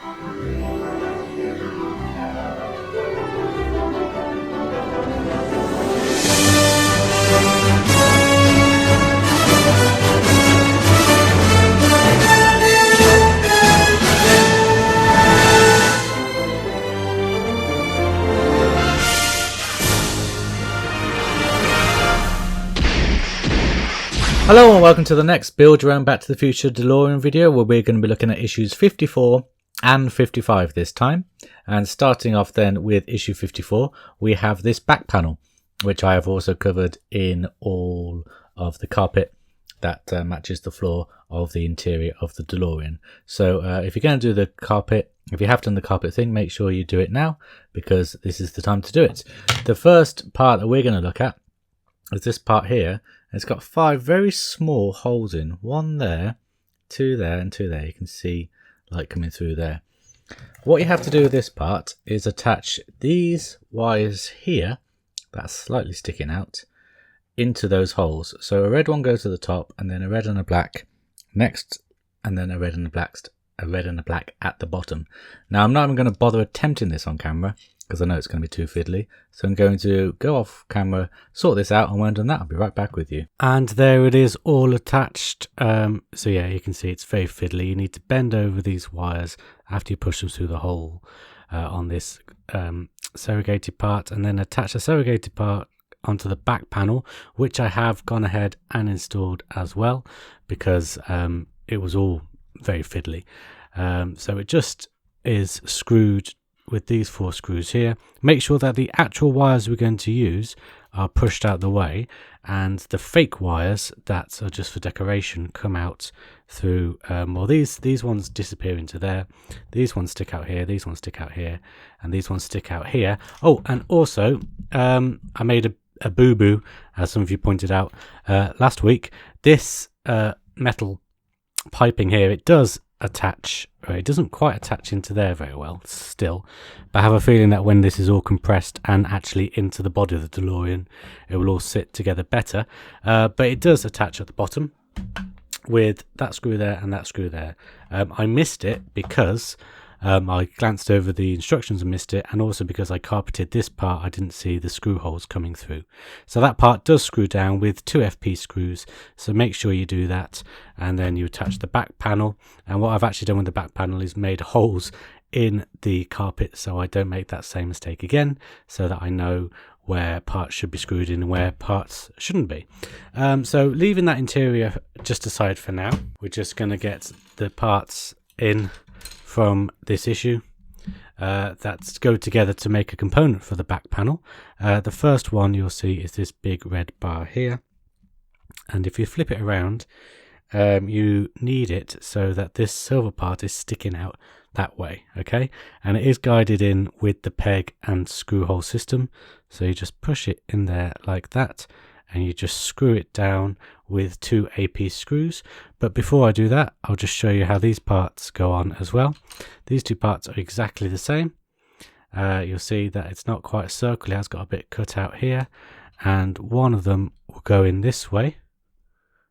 Hello and welcome to the next Build Your Own Back to the Future DeLorean video, where we're going to be looking at issues 54 and 55 this time. And starting off then with issue 54, we have this back panel, which I have also covered in all of the carpet that matches the floor of the interior of the DeLorean. So if you're going to do the carpet, if you have done the carpet thing, make sure you do it now, because this is the time to do it. The first part that we're going to look at is this part here. It's got 5 very small holes in, 1 there, 2 there and 2 there. You can see light coming through there. What you have to do with this part is attach these wires here, that's slightly sticking out, into those holes. So a red one goes to the top, and then a red and a black next, and then a red and a black at the bottom. Now I'm not even going to bother attempting this on camera, because I know it's going to be too fiddly. So I'm going to go off camera, sort this out, and when I'm done that, I'll be right back with you. And there it is, all attached. So yeah, you can see it's very fiddly. You need to bend over these wires after you push them through the hole on this surrogated part, and then attach the surrogated part onto the back panel, which I have gone ahead and installed as well, because it was all very fiddly. So it just is screwed with these 4 screws here. Make sure that the actual wires we're going to use are pushed out the way, and the fake wires that are just for decoration come out through well, these ones disappear into there, these ones stick out here, these ones stick out here, and these ones stick out here. Oh, and also I made a boo-boo, as some of you pointed out last week. This metal piping here, it does attach, it doesn't quite attach into there very well still, but I have a feeling that when this is all compressed and actually into the body of the DeLorean, it will all sit together better. But it does attach at the bottom with that screw there and that screw there. I missed it because I glanced over the instructions and missed it, and also because I carpeted this part, I didn't see the screw holes coming through. So that part does screw down with 2 FP screws, so make sure you do that. And then you attach the back panel, and what I've actually done with the back panel is made holes in the carpet so I don't make that same mistake again, so that I know where parts should be screwed in and where parts shouldn't be. So leaving that interior just aside for now, we're just going to get the parts in from this issue that go together to make a component for the back panel. The first one you'll see is this big red bar here, and if you flip it around, you need it so that this silver part is sticking out that way, okay? And it is guided in with the peg and screw hole system, so you just push it in there like that, and you just screw it down with 2 AP screws. But before I do that, I'll just show you how these parts go on as well. These 2 parts are exactly the same. You'll see that it's not quite a circle, it has got a bit cut out here, and one of them will go in this way.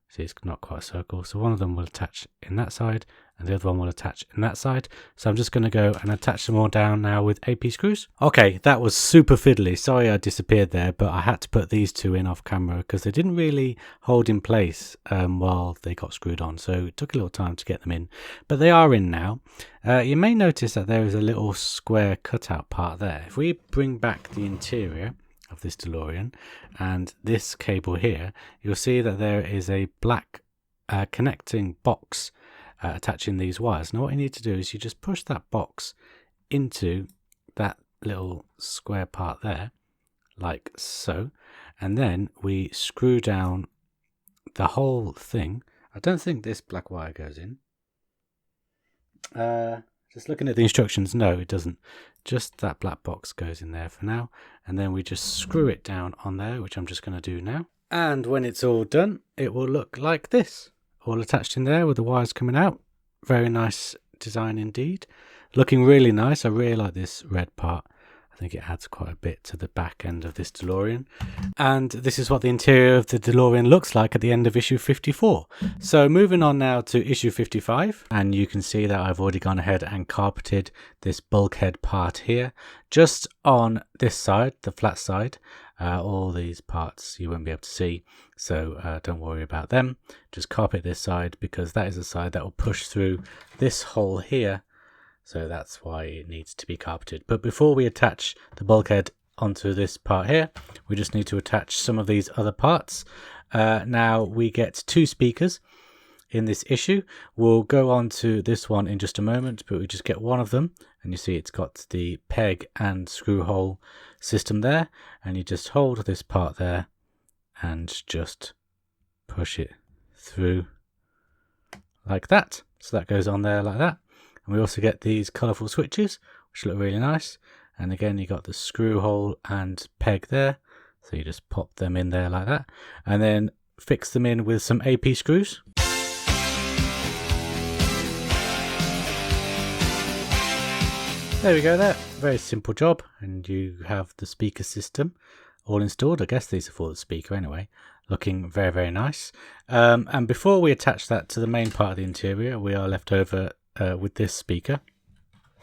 See, it's not quite a circle, so one of them will attach in that side, and the other one will attach in that side. So I'm just going to go and attach them all down now with AP screws. Okay, that was super fiddly. Sorry I disappeared there, but I had to put these 2 in off camera because they didn't really hold in place while they got screwed on. So it took a little time to get them in, but they are in now. You may notice that there is a little square cutout part there. If we bring back the interior of this DeLorean and this cable here, you'll see that there is a black connecting box attaching these wires. Now what you need to do is you just push that box into that little square part there, like so, and then we screw down the whole thing. I don't think this black wire goes in. Just looking at the instructions, no, it doesn't. Just that black box goes in there for now, and then we just screw it down on there, which I'm just going to do now. And when it's all done, it will look like this, all attached in there with the wires coming out. Very nice design indeed, looking really nice. I really like this red part. I think it adds quite a bit to the back end of this DeLorean. And this is what the interior of the DeLorean looks like at the end of issue 54. So moving on now to issue 55, and you can see that I've already gone ahead and carpeted this bulkhead part here. Just on this side, the flat side, all these parts you won't be able to see, so don't worry about them. Just carpet this side because that is the side that will push through this hole here. So that's why it needs to be carpeted. But before we attach the bulkhead onto this part here, we just need to attach some of these other parts. Now we get 2 speakers in this issue. We'll go on to this one in just a moment, but we just get one of them. And you see it's got the peg and screw hole system there. And you just hold this part there and just push it through like that. So that goes on there like that. And we also get these colourful switches, which look really nice. And again, you got the screw hole and peg there. So you just pop them in there like that. And then fix them in with some AP screws. There we go there. Very simple job. And you have the speaker system all installed. I guess these are for the speaker anyway. Looking very, very nice. And before we attach that to the main part of the interior, we are left over with this speaker,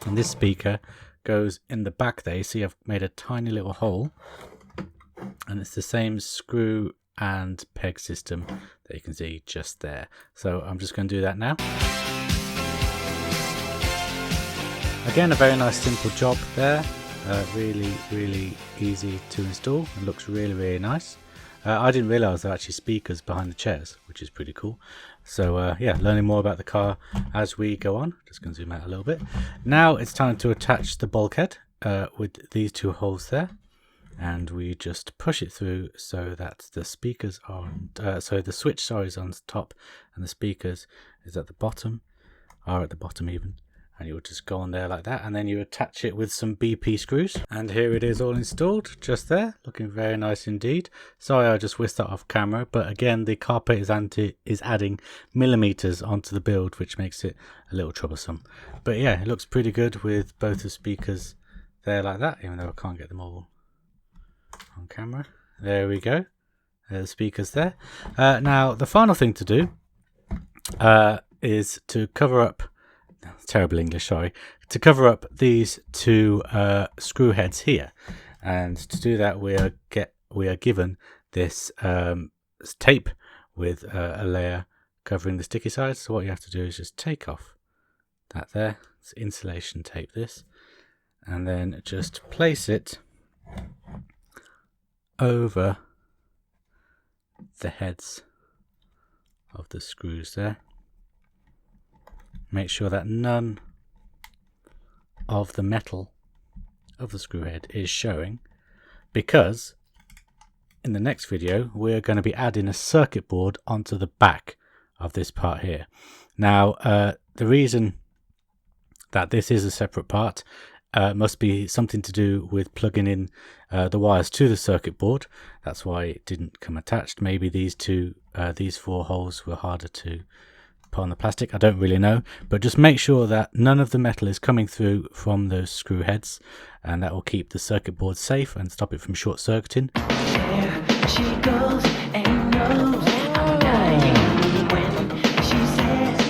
and this speaker goes in the back there. You see I've made a tiny little hole, and it's the same screw and peg system that you can see just there. So I'm just going to do that now. Again, a very nice simple job there. Really easy to install and looks really nice. I didn't realise there are actually speakers behind the chairs, which is pretty cool. So yeah, learning more about the car as we go on. Just going to zoom out a little bit. Now it's time to attach the bulkhead with these 2 holes there. And we just push it through so that the speakers are on, so the switch is on top and the speakers is at the bottom, are at the bottom even. And you'll just go on there like that, and then you attach it with some BP screws. And here it is all installed, just there, looking very nice indeed. Sorry I just whisked that off camera, but again the carpet is adding millimeters onto the build, which makes it a little troublesome. But yeah, it looks pretty good with both the speakers there like that, even though I can't get them all on camera. There we go, there are the speakers there. Now the final thing to do is to cover up, terrible English, sorry, to cover up these 2 screw heads here. And to do that we are given this tape with a layer covering the sticky side. So what you have to do is just take off that there, it's insulation tape this, and then just place it over the heads of the screws there. Make sure that none of the metal of the screw head is showing, because in the next video we're going to be adding a circuit board onto the back of this part here. Now the reason that this is a separate part must be something to do with plugging in the wires to the circuit board. That's why it didn't come attached. Maybe these 4 holes were harder to put on the plastic, I don't really know, but just make sure that none of the metal is coming through from those screw heads, and that will keep the circuit board safe and stop it from short circuiting. There she goes and knows I'm dying when she says,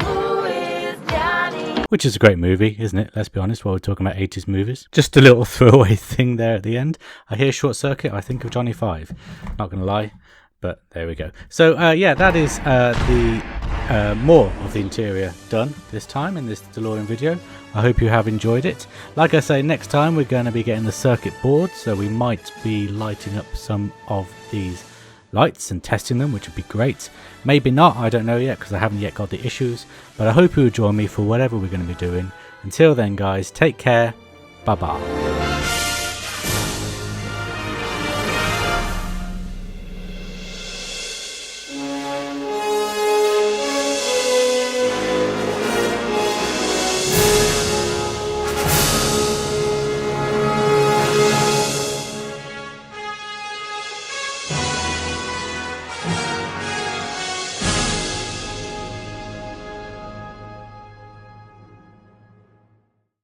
"Who is Johnny?" Which is a great movie, isn't it? Let's be honest, while we're talking about 80s movies. Just a little throwaway thing there at the end. I hear short circuit, I think of Johnny 5. Not gonna lie, but there we go. So yeah, that is more of the interior done this time in this DeLorean video. I hope you have enjoyed it. Like I say, next time we're going to be getting the circuit board, so we might be lighting up some of these lights and testing them, which would be great. Maybe not, I don't know yet, because I haven't yet got the issues, but I hope you will join me for whatever we're going to be doing. Until then guys, take care, bye bye.